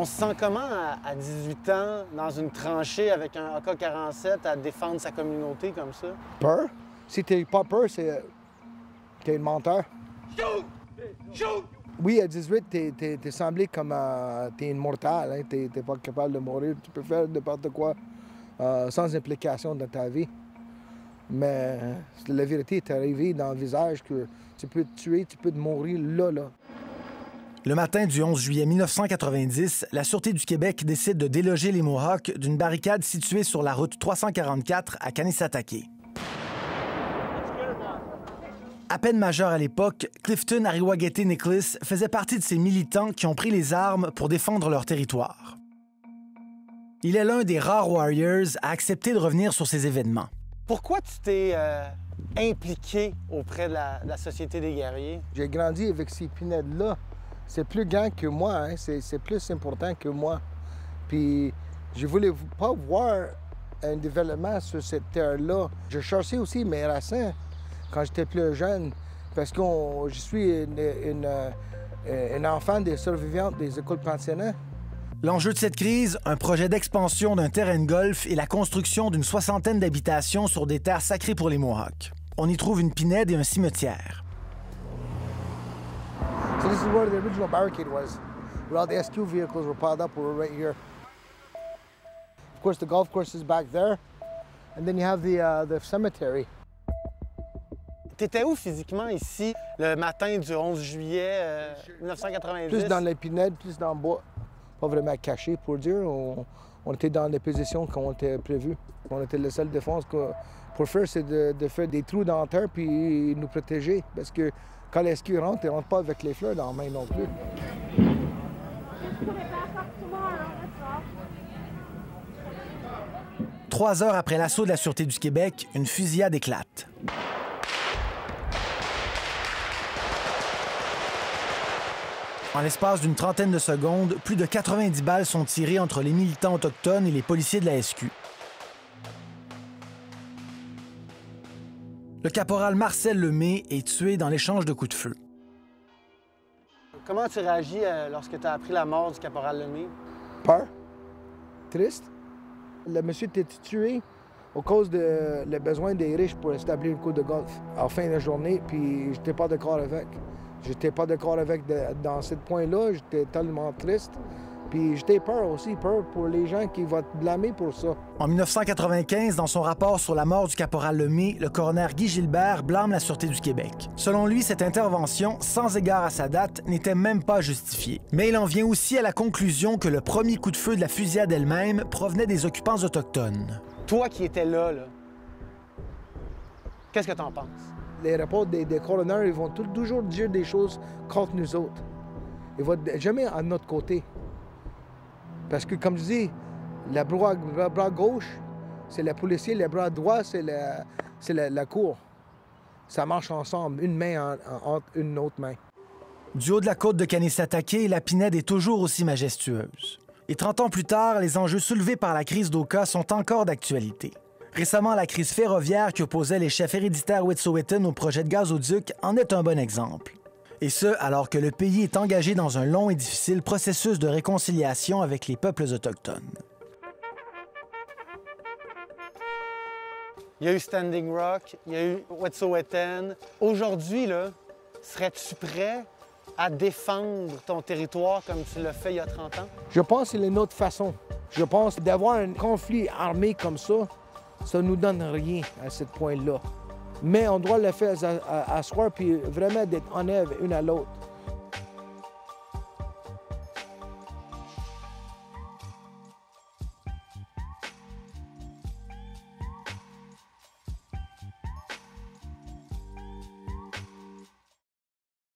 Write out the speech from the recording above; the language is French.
On se sent comment à 18 ans, dans une tranchée avec un AK-47, à défendre sa communauté comme ça? Peur? Si t'es pas peur, c'est... t'es un menteur. Shoot! Shoot! Oui, à 18, t'es semblé comme t'es immortel, hein? T'es pas capable de mourir. Tu peux faire n'importe quoi sans implication dans ta vie. Mais la vérité est arrivée dans le visage que tu peux te tuer, tu peux te mourir là. Le matin du 11 juillet 1990, la Sûreté du Québec décide de déloger les Mohawks d'une barricade située sur la route 344 à Kanisatake. À peine majeur à l'époque, Clifton Ariwagete Nicholas faisait partie de ces militants qui ont pris les armes pour défendre leur territoire. Il est l'un des rares Warriors à accepter de revenir sur ces événements. Pourquoi tu t'es impliqué auprès de la Société des guerriers? J'ai grandi avec ces pinèdes-là. C'est plus grand que moi, hein? C'est plus important que moi. Puis je voulais pas voir un développement sur cette terre-là. Je cherchais aussi mes racines quand j'étais plus jeune, parce que je suis une enfant des survivantes des écoles pensionnaires. L'enjeu de cette crise, un projet d'expansion d'un terrain de golf et la construction d'une 60aine d'habitations sur des terres sacrées pour les Mohawks. On y trouve une pinède et un cimetière. So this is where the original barricade was, where all the SQ vehicles were piled up. We're right here. Of course, the golf course is back there, and then you have the cemetery. T'étais où physiquement ici le matin du 11 juillet 1990? Plus dans les pinèdes, plus dans le bois. Pas vraiment caché pour dire. On était dans les positions qu'on était prévues. On était la seule défense pour faire, c'est de faire des trous dans la terre puis nous protéger. Parce que quand les skis rentrent, ils ne rentrent pas avec les fleurs dans la main non plus. 3 heures après l'assaut de la Sûreté du Québec, une fusillade éclate. En l'espace d'une trentaine de secondes, plus de 90 balles sont tirées entre les militants autochtones et les policiers de la SQ. Le caporal Marcel Lemay est tué dans l'échange de coups de feu. Comment tu réagis lorsque tu as appris la mort du caporal Lemay? Peur. Triste. Le monsieur était tué à cause de le besoin des riches pour établir une cour de golf à la fin de la journée, puis j'étais pas d'accord avec. J'étais pas d'accord avec dans ce point-là, j'étais tellement triste. Puis j'étais peur aussi, peur pour les gens qui vont te blâmer pour ça. En 1995, dans son rapport sur la mort du caporal Lemay, le coroner Guy Gilbert blâme la Sûreté du Québec. Selon lui, cette intervention, sans égard à sa date, n'était même pas justifiée. Mais il en vient aussi à la conclusion que le premier coup de feu de la fusillade elle-même provenait des occupants autochtones. Toi qui étais là, qu'est-ce que t'en penses? Les rapports des coroners, ils vont toujours dire des choses contre nous autres. Ils vont jamais à notre côté. Parce que, comme je dis, le bras gauche, c'est le policier, le bras droit, c'est la cour. Ça marche ensemble, une main entre une autre main. Du haut de la côte de Kanisatake, la pinède est toujours aussi majestueuse. Et 30 ans plus tard, les enjeux soulevés par la crise d'Oka sont encore d'actualité. Récemment, la crise ferroviaire qui opposait les chefs héréditaires Wet'suwet'en au projet de gazoduc en est un bon exemple. Et ce, alors que le pays est engagé dans un long et difficile processus de réconciliation avec les peuples autochtones. Il y a eu Standing Rock, il y a eu Wet'suwet'en. Aujourd'hui, serais-tu prêt à défendre ton territoire comme tu l'as fait il y a 30 ans? Je pense que c'est une autre façon. Je pense d'avoir un conflit armé comme ça ne nous donne rien à ce point-là. Mais on doit le faire asseoir puis vraiment d'être honnête une à l'autre.